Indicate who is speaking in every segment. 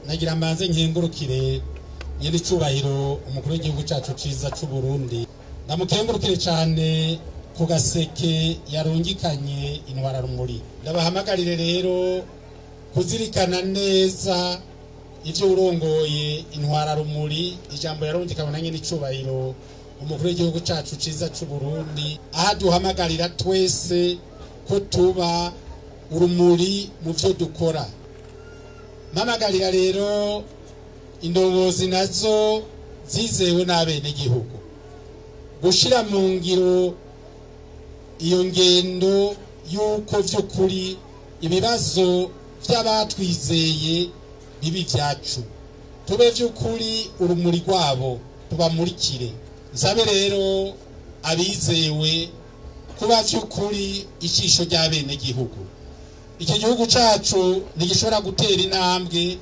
Speaker 1: nagira mbanze nkengurukire nyiri cyubahiro umukuru w'igihugu cyacu ciza cy'u Burundi ndamukengurukire cyane ku gaseke yarungikanye intwara rumuri ndabahamagarire rero kuzirikana neza ivyo urongoye intwara rumuri ijambo yarungikanye na nyiri cyubahiro umukuru w'igihugu cyacu ciza cy'u Burundi aha duhamagarira twese ko tuba urumuri mu byo dukora. Mpamagarira rero indongozi nazo zizewe n'abene gihugu gushira mu ngiro iyo ngendo yuko vy'ukuri ibibazo by'abatwizeye bibi vyacu tube vy'ukuri urumuri rwabo tubamurikire. Nsabe rero abizewe kuba vy'ukuri icisho ry'abene gihugu. Iki gihugu cyacu ntigishobora gutera intambwe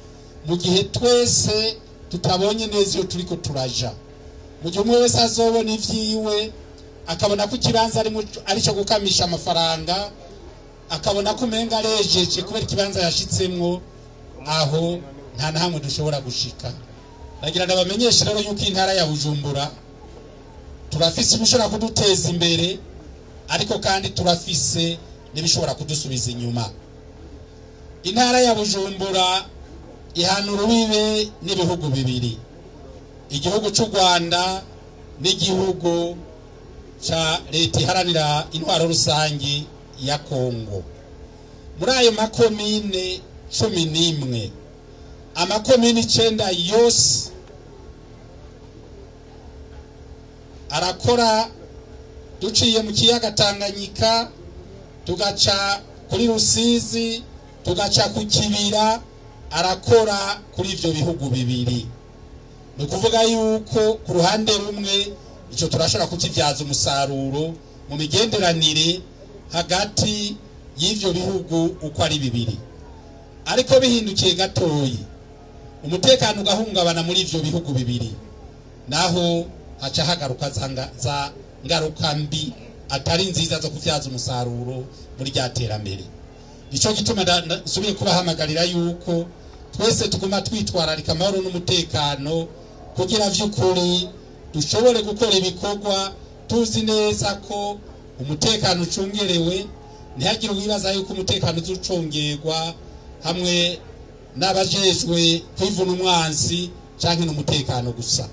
Speaker 1: mu gihe twese tutabonye neza iyo turiko turaja. Mu gihe umwe wese azobona ivyiwe akabona ko ikibanza ari cyo gukamisha amafaranga, akabona ko umenga arejeje kubera ikibanza yashitsemwo, aho nta nahamwe dushobora gushika. Nagira ndabamenyesha rero yuko intara ya Bujumbura turafise ibishobora kuduteza imbere, ariko kandi turafise n'ibishobora kudusubiza inyuma. Intara ya Bujumbura ihana urubibe n'ibihugu bibiri, igihugu cy'u Rwanda n'igihugu cha leta iharanira intwaro rusangi ya Kongo. Muri ayo makomine 11 amakomine 9 yose arakora duciye mu kiyaga Tanganyika tugaca kuri Rusizi tugaca ku Kibira, arakora kuri ivyo bihugu bibiri. Ni kuvuga yuko ku ruhande rumwe ico turashobora kukivyaza umusaruro mu migenderanire hagati y'ivyo bihugu uko ari bibiri, ariko bihindukiye gatoyi umutekano ugahungabana muri ivyo bihugu bibiri, naho haca hagaruka za ngaruka mbi atari nziza zo kuvyaza umusaruro muri ryaterambere. Nico gituma nsubiye kubahamagarira yuko twese tuguma twitwararika amahoro n'umutekano kugira vy'ukuri dushobore gukora ibikorwa tuzi neza ko umutekano ucungerewe, ntihagire uwibaza yuko umutekano uzucongerwa hamwe n'abajejwe kwivuna umwansi canke n'umutekano gusa.